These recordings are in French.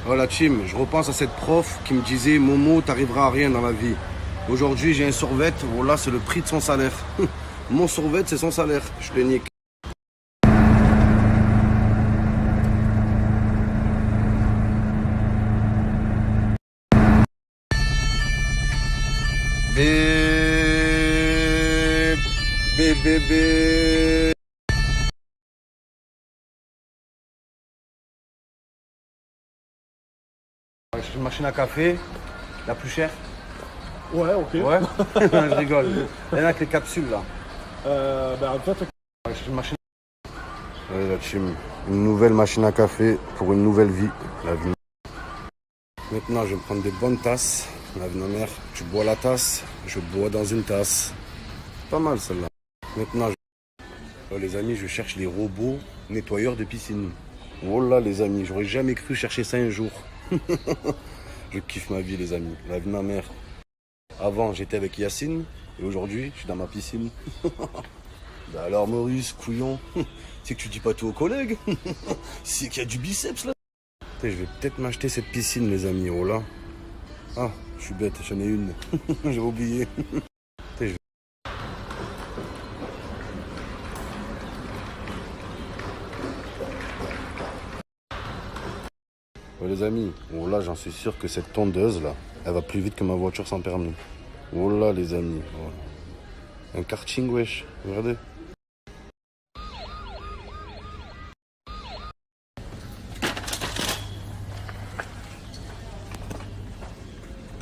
Voilà, Tim, je repense à cette prof qui me disait Momo, t'arriveras à rien dans la vie. Aujourd'hui, j'ai un survêt, voilà, c'est le prix de son salaire. Mon survêt, c'est son salaire. Je te nique. Bébé. J'ai acheté une machine à café, la plus chère. Ouais, ok. Ouais, je rigole. Il y en a avec les capsules là. En fait, J'ai acheté une machine. Ouais, là, Tim, une nouvelle machine à café pour une nouvelle vie. La vie. Maintenant, je vais me prendre des bonnes tasses. La vie de ma mère, tu bois la tasse, je bois dans une tasse. Pas mal celle-là. Maintenant, les amis, je cherche les robots nettoyeurs de piscine. Oh là, les amis, j'aurais jamais cru chercher ça un jour. Je kiffe ma vie, les amis. La vie de ma mère. Avant, j'étais avec Yacine et aujourd'hui, je suis dans ma piscine. Bah alors, Maurice, couillon, c'est que tu dis pas tout aux collègues. C'est qu'il y a du biceps là. Je vais peut-être m'acheter cette piscine, les amis. Oh là. Ah, je suis bête, j'en ai une. J'ai oublié. Ouais, les amis, oh là, j'en suis sûr que cette tondeuse là, elle va plus vite que ma voiture sans permis. Oh là, les amis. Oh. Un karting, wesh. Regardez.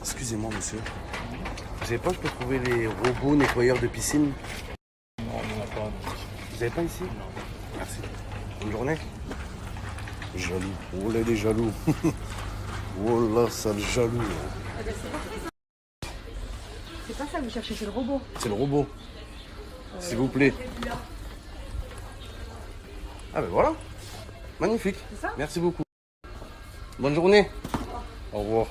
Excusez-moi, monsieur. Vous savez pas, je peux trouver les robots nettoyeurs de piscine? non, on n'en a pas. Vous avez pas ici? Non. Merci. Bonne journée. Jaloux. Oh là, il est jaloux. Oh là, sale jaloux. C'est pas ça que vous cherchez, c'est le robot. C'est le robot. S'il vous plaît. Ah ben voilà. Magnifique. C'est ça? Merci beaucoup. Bonne journée. Au revoir.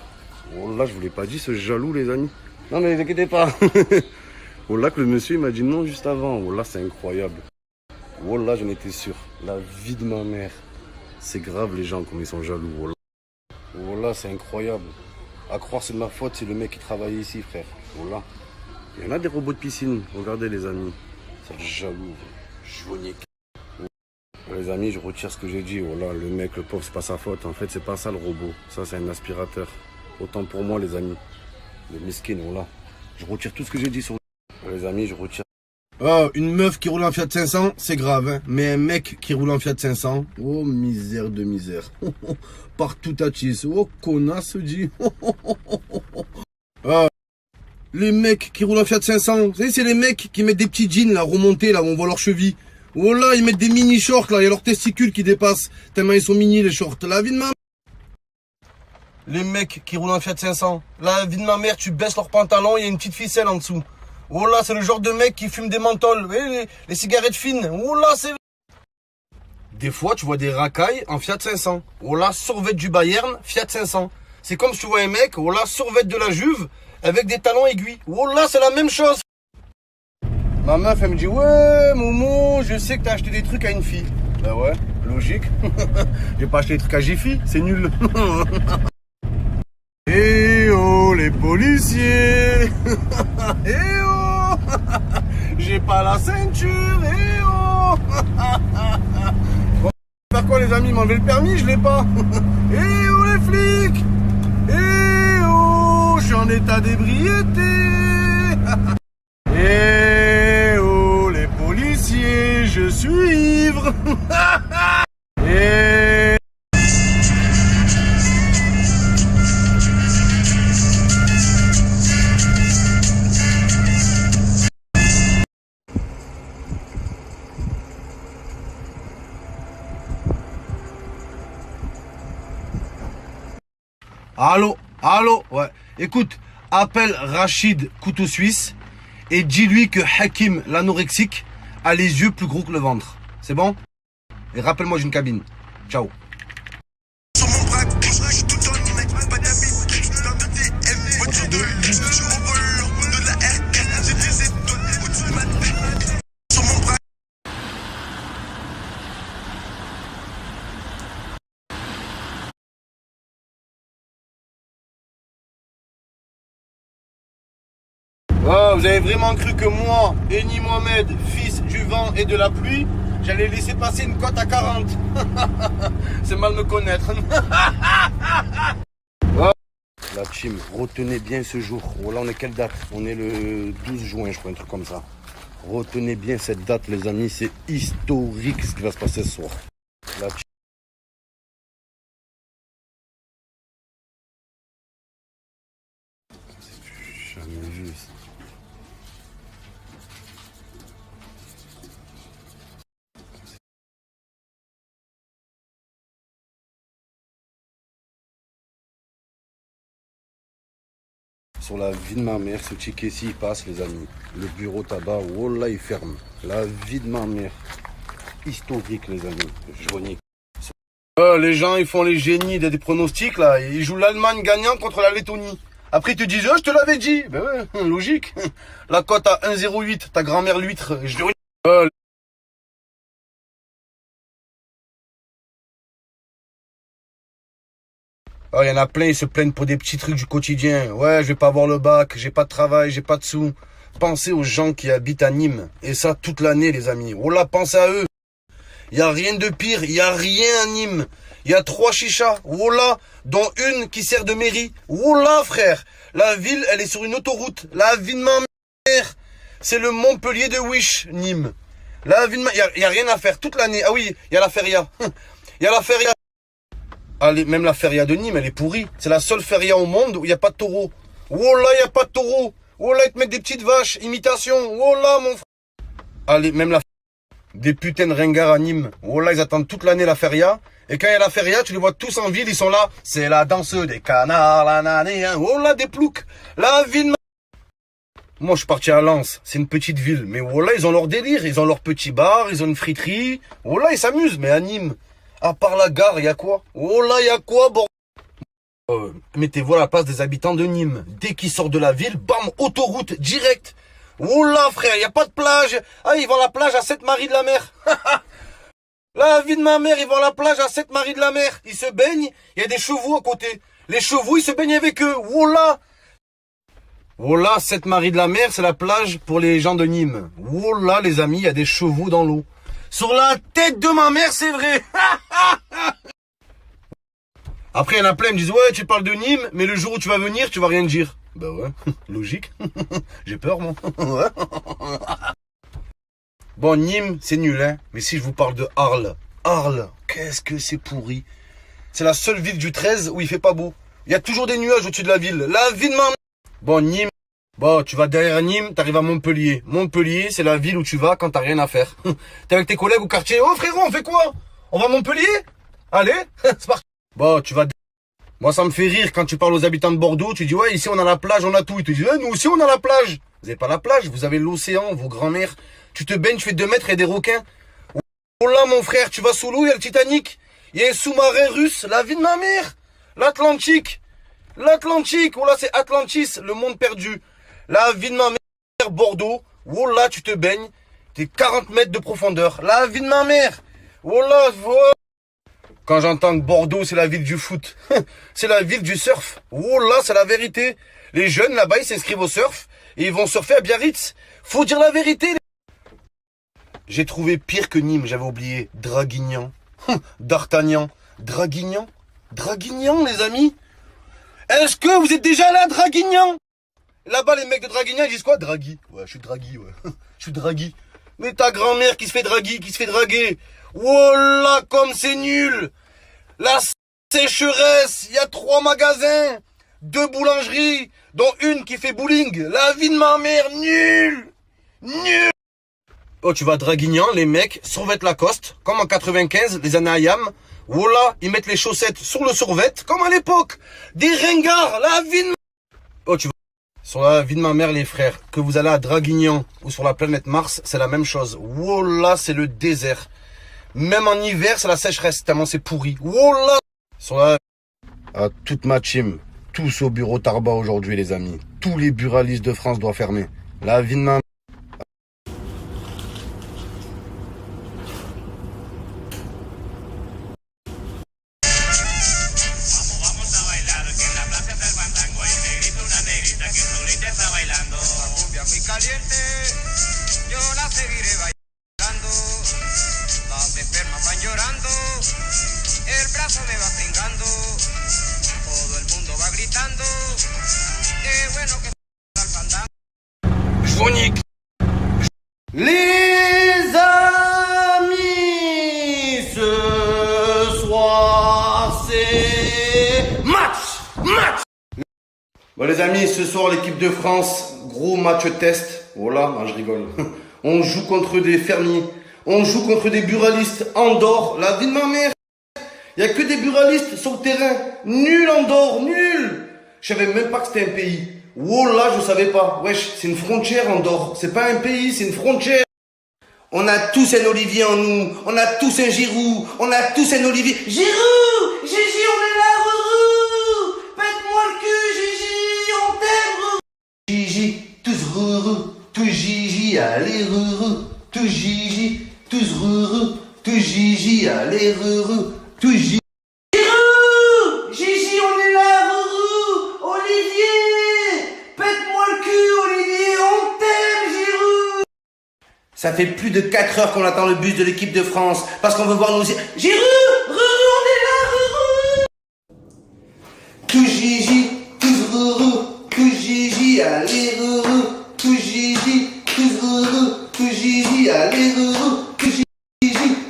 Oh là, je vous l'ai pas dit, ce jaloux, les amis. Non, mais ne vous inquiétez pas. Oh là, que le monsieur il m'a dit non juste avant. Oh là, c'est incroyable. Oh là, j'en étais sûr. La vie de ma mère. C'est grave, les gens, comme ils sont jaloux. Oh là, oh là, c'est incroyable. À croire, c'est de ma faute, c'est le mec qui travaille ici, frère. Oh là. Il y en a des robots de piscine. Regardez, les amis. C'est jaloux. Joignique. Les amis, je retire ce que j'ai dit. Oh là, le mec, le pauvre, c'est pas sa faute. En fait, c'est pas ça le robot. Ça, c'est un aspirateur. Autant pour moi, les amis. Le miskin, oh là. Je retire tout ce que j'ai dit sur les amis, je retire. Oh, une meuf qui roule en Fiat 500, c'est grave, hein. Mais un mec qui roule en Fiat 500, oh, misère de misère. Partout à tisse. Oh, connasse, dit. Oh. Les mecs qui roulent en Fiat 500, vous savez, c'est les mecs qui mettent des petits jeans, là, remontés, là, où on voit leurs chevilles. Oh là, ils mettent des mini shorts, là, il y a leurs testicules qui dépassent. Tellement ils sont mini, les shorts. La vie de ma mère. Les mecs qui roulent en Fiat 500. La vie de ma mère, tu baisses leurs pantalons, il y a une petite ficelle en dessous. Oh là, c'est le genre de mec qui fume des menthols. Vous voyez, les cigarettes fines. Oh là, c'est... Des fois, tu vois des racailles en Fiat 500. Oh là, survêt du Bayern, Fiat 500. C'est comme si tu vois un mec, oh là, survêt de la Juve, avec des talons aiguilles. Oh là, c'est la même chose. Ma meuf, elle me dit, ouais, Momo, je sais que t'as acheté des trucs à une fille. Ben ouais, logique. J'ai pas acheté des trucs à Jiffy, c'est nul. Eh oh, les policiers. Eh oh. J'ai pas la ceinture. Eh oh. Bon, faire quoi, les amis? M'enlever le permis, je l'ai pas. Eh oh, les flics. Eh oh, je suis en état d'ébriété. Eh oh, les policiers, je suis ivre. Eh. Allô, allô, ouais. Écoute, appelle Rachid Couteau Suisse et dis-lui que Hakim, l'anorexique, a les yeux plus gros que le ventre. C'est bon? Et rappelle-moi, j'ai une cabine. Ciao. Oh, vous avez vraiment cru que moi, Eni Mohamed, fils du vent et de la pluie, j'allais laisser passer une cote à 40. C'est mal me connaître. Oh. La team, retenez bien ce jour. Oh, là, on est quelle date? On est le 12 juin, je crois, un truc comme ça. Retenez bien cette date, les amis. C'est historique ce qui va se passer ce soir. La team. J'ai jamais vu ça. Sur la vie de ma mère, ce ticket ci il passe, les amis. Le bureau tabac, oh là, il ferme. La vie de ma mère. Historique, les amis. Jonique. Les gens, ils font les génies des pronostics, là. Ils jouent l'Allemagne gagnante contre la Lettonie. Après, ils te disent, oh, je te l'avais dit. Ben ouais, logique. La cote à 1,08. Ta grand-mère l'huître. Oh, il y en a plein, ils se plaignent pour des petits trucs du quotidien. Ouais, je vais pas avoir le bac, j'ai pas de travail, j'ai pas de sous. Pensez aux gens qui habitent à Nîmes. Et ça, toute l'année, les amis. Oh là, pensez à eux. Il y a rien de pire, il y a rien à Nîmes. Il y a 3 chichas, oh là, dont une qui sert de mairie. Oh là, frère. La ville, elle est sur une autoroute. La vie de ma mère. C'est le Montpellier de Wish, Nîmes. La vie de ma... Il y a rien à faire toute l'année. Ah oui, il y a la feria. Il y a la feria. Allez, même la feria de Nîmes, elle est pourrie. C'est la seule feria au monde où il n'y a pas de taureau. Oh là, il n'y a pas de taureau. Oh là, ils te mettent des petites vaches, imitation. Oh là, mon frère. Allez, même la... Des putains de ringards à Nîmes. Oh là, ils attendent toute l'année la feria. Et quand il y a la feria, tu les vois tous en ville, ils sont là. C'est la danse des canards, la nanée, hein. Oh là, des ploucs. La vie de ma... Moi, je suis parti à Lens. C'est une petite ville. Mais oh là, ils ont leur délire. Ils ont leur petit bar, ils ont une friterie. Oh là, ils s'amusent. Mais à Nîmes, à part la gare, il y a quoi? Oh là, il y a quoi, bordel? Mettez-vous à la place des habitants de Nîmes. Dès qu'ils sortent de la ville, bam, autoroute, direct. Oh là, frère, il n'y a pas de plage. Ah, ils vont à la plage à Sainte-Marie-de-la-Mer. La vie de ma mère, ils vont à la plage à Sainte-Marie-de-la-Mer. Ils se baignent, il y a des chevaux à côté. Les chevaux, ils se baignent avec eux. Oh là. Oh là, Sainte-Marie-de-la-Mer, c'est la plage pour les gens de Nîmes. Oh là, les amis, il y a des chevaux dans l'eau. Sur la tête de ma mère, c'est vrai. Après, il y en a plein, ils me disent, ouais, tu parles de Nîmes, mais le jour où tu vas venir, tu vas rien dire. Bah ouais, logique. J'ai peur, moi. Bon, Nîmes, c'est nul, hein. Mais si je vous parle de Arles. Arles, qu'est-ce que c'est pourri. C'est la seule ville du 13 où il fait pas beau. Il y a toujours des nuages au-dessus de la ville. La ville de ma... Bon, Nîmes. Bon, tu vas derrière Nîmes, t'arrives à Montpellier. Montpellier, c'est la ville où tu vas quand t'as rien à faire. T'es avec tes collègues au quartier. Oh, frérot, on fait quoi? On va à Montpellier? Allez, c'est parti. Bon, tu vas... Moi, ça me fait rire quand tu parles aux habitants de Bordeaux. Tu dis, ouais, ici, on a la plage, on a tout. Ils te disent, ouais, nous aussi, on a la plage. Vous n'avez pas la plage, vous avez l'océan, vos grands-mères. Tu te baignes, tu fais 2 mètres et des requins. Oh là, mon frère, tu vas sous l'eau, il y a le Titanic. Il y a un sous-marin russe, la vie de ma mère. L'Atlantique. L'Atlantique. Oh là, c'est Atlantis, le monde perdu. La vie de ma mère, Bordeaux. Oh là, tu te baignes. T'es 40 mètres de profondeur. La vie de ma mère. Oh là, quand j'entends que Bordeaux, c'est la ville du foot, c'est la ville du surf. Oh là, c'est la vérité. Les jeunes, là-bas, ils s'inscrivent au surf et ils vont surfer à Biarritz. Faut dire la vérité. J'ai trouvé pire que Nîmes, j'avais oublié. Draguignan. D'Artagnan. Draguignan. Draguignan, les amis. Est-ce que vous êtes déjà allé à Draguignan? Là-bas, les mecs de Draguignan, ils disent quoi? Dragui. Ouais, je suis Dragui, ouais. Je suis Dragui. Mais ta grand-mère qui se fait draguer, qui se fait draguer. Oh là, comme c'est nul. La sécheresse, il y a 3 magasins, 2 boulangeries, dont une qui fait bowling. La vie de ma mère, nul. Nul. Oh, tu vas à Draguignan, les mecs, survêtent Lacoste, comme en 95, les années Ayam. Oh là, ils mettent les chaussettes sur le survêt, comme à l'époque. Des ringards, la vie de ma... Oh, tu vas... Sur la vie de ma mère, les frères, que vous allez à Draguignan ou sur la planète Mars, c'est la même chose. Oh là, c'est le désert. Même en hiver, c'est la sécheresse, tellement c'est pourri. Oh là. Sur la... À toute ma team, tous au bureau Tarba aujourd'hui, les amis. Tous les buralistes de France doivent fermer. La vie de ma... Bailando, la cumbia muy caliente, yo la seguiré bailando. Las enfermas van llorando, el brazo me va pringando, todo el mundo va gritando, qué bueno que al fandango. Jonique. Les amis, ce soir c'est match. Bon les amis, ce soir l'équipe de France, gros match test. Voilà, non, je rigole. On joue contre des fermiers, on joue contre des buralistes. Andorre, la vie de ma mère. Il y a que des buralistes sur le terrain. Nul Andorre, nul. Je savais même pas que c'était un pays. Oh là, je savais pas. Wesh, c'est une frontière Andorre. C'est pas un pays, c'est une frontière. On a tous un Olivier en nous. On a tous un Giroud. On a tous un Olivier. Giroud, Gigi, on est là, Rourou. Pète-moi le cul, Gigi, on t'aime, Rourou. Gigi, tous Rourou. Tous Gigi, allez, Rourou. Tous Gigi, tous Rourou. Tous Gigi, allez, Rourou. Tous Gigi. Giroud, Gigi, on est là, Rourou. Olivier, pète-moi le cul, Olivier, on t'aime, Giroud. Ça fait plus de 4 heures qu'on attend le bus de l'équipe de France parce qu'on veut voir nos... Giroud, Rourou, on est là, Rourou. Tout Gigi, tous Rourou, tout Gigi, allez, Rourou. Tout Gigi, tous Rourou, tout Gigi, allez, Rourou. Tout Gigi,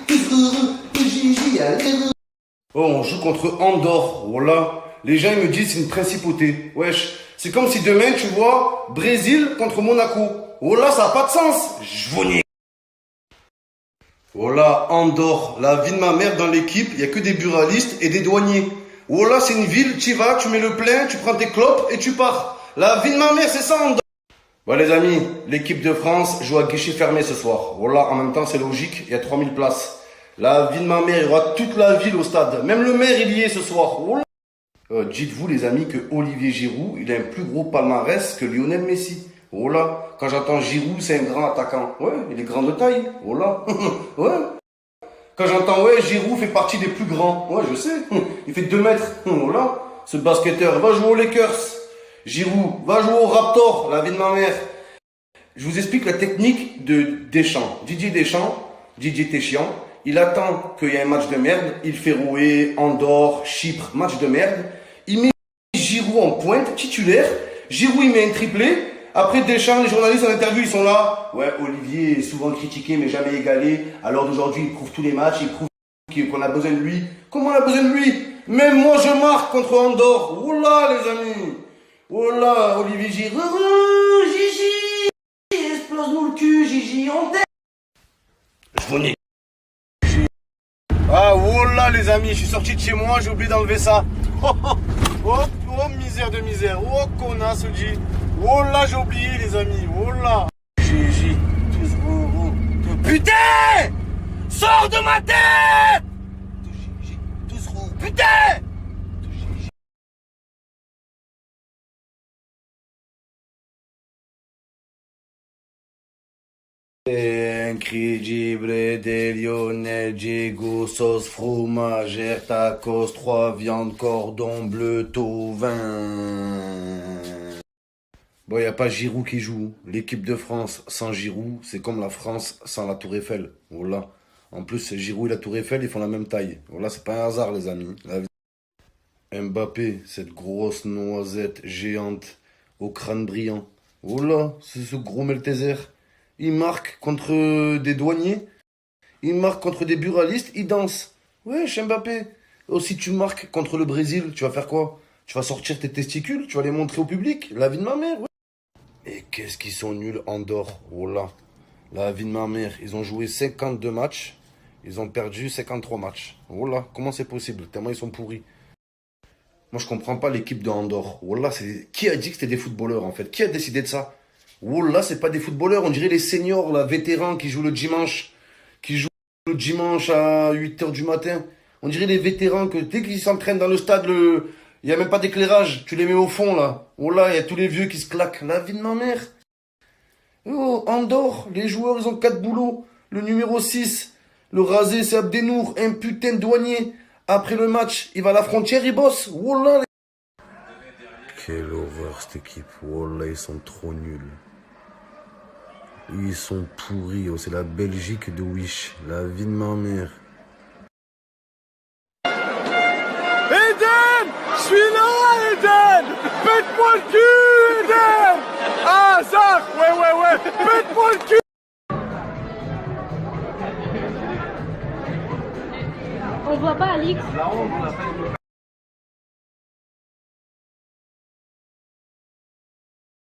tous Rourou, tout Gigi, allez, Rourou. Oh, on joue contre Andorre, voilà. Les gens ils me disent c'est une principauté. Wesh, c'est comme si demain tu vois Brésil contre Monaco. Oh là, ça n'a pas de sens. Jvounier. Oh là, Andorre, la vie de ma mère dans l'équipe, il n'y a que des buralistes et des douaniers. Oh là, c'est une ville, tu y vas, tu mets le plein, tu prends tes clopes et tu pars. La vie de ma mère, c'est ça Andorre. Bon les amis, l'équipe de France joue à guichet fermé ce soir. Voilà, en même temps c'est logique, il y a 3000 places. La vie de ma mère, il y aura toute la ville au stade. Même le maire, il y est ce soir. Oh là. Dites-vous les amis que Olivier Giroud, il a un plus gros palmarès que Lionel Messi. Oh là, quand j'entends Giroud, c'est un grand attaquant. Ouais, il est grand de taille. Oh là, ouais. Quand j'entends, ouais, Giroud fait partie des plus grands. Ouais, je sais. Il fait 2 mètres. Oh là, ce basketteur va jouer aux Lakers. Giroud va jouer au Raptor, la vie de ma mère. Je vous explique la technique de Deschamps. Didier Deschamps, Didier Téchiant. Il attend qu'il y ait un match de merde. Il fait rouer Andorre, Chypre, match de merde. Il met Giroud en pointe, titulaire. Giroud, il met un triplé. Après Deschamps, les journalistes en interview, ils sont là. Ouais, Olivier est souvent critiqué, mais jamais égalé. Alors d'aujourd'hui, il prouve tous les matchs. Il prouve qu'on a besoin de lui. Comment on a besoin de lui? Même moi, je marque contre Andorre. Oh là, les amis. Oh là, Olivier Giroud. Gigi. Explose-nous le cul, Gigi. On t'aime. Je vous nie. Ah, oh là les amis, je suis sorti de chez moi, j'ai oublié d'enlever ça. Oh, misère de misère. Oh, connasse, dit. Oh là, j'ai oublié les amis. Oh là. Gigi, putain! Sors de ma tête! Putain! Incredible des Lionel, Diego, sauce fromagère, tacos, 3 viandes, cordon bleu, tauvin. Bon, y a pas Giroud qui joue. L'équipe de France sans Giroud, c'est comme la France sans la Tour Eiffel. Voilà. En plus, Giroud et la Tour Eiffel, ils font la même taille. Voilà, c'est pas un hasard, les amis. Mbappé, cette grosse noisette géante au crâne brillant. Voilà, c'est ce gros Melteser. Il marque contre des douaniers. Il marque contre des buralistes. Il danse. Wesh, Mbappé. Aussi, tu marques contre le Brésil. Tu vas faire quoi? Tu vas sortir tes testicules. Tu vas les montrer au public. La vie de ma mère. Ouais. Et qu'est-ce qu'ils sont nuls, Andorre. Oh là. La vie de ma mère. Ils ont joué 52 matchs. Ils ont perdu 53 matchs. Oh là. Comment c'est possible? Tellement ils sont pourris. Moi, je comprends pas l'équipe de Andorre. Oh là, qui a dit que c'était des footballeurs, en fait? Qui a décidé de ça? Oh là, c'est pas des footballeurs, on dirait les seniors, là, vétérans qui jouent le dimanche. Qui jouent le dimanche à 8h du matin. On dirait les vétérans que dès qu'ils s'entraînent dans le stade, il n'y a même pas d'éclairage. Tu les mets au fond, là. Oh là, il y a tous les vieux qui se claquent. La vie de ma mère. Oh, Andorre, les joueurs, ils ont 4 boulots. Le numéro 6, le rasé, c'est Abdenour, un putain de douanier. Après le match, il va à la frontière, il bosse. Oh là. Quelle horreur, cette équipe. Oh là, ils sont trop nuls. Ils sont pourris, oh, c'est la Belgique de Wish, la vie de ma mère. Eden! Je suis là, Eden! Pète-moi le cul, Eden! Ah, ça! Ouais! Pète-moi le cul! On voit pas Alix.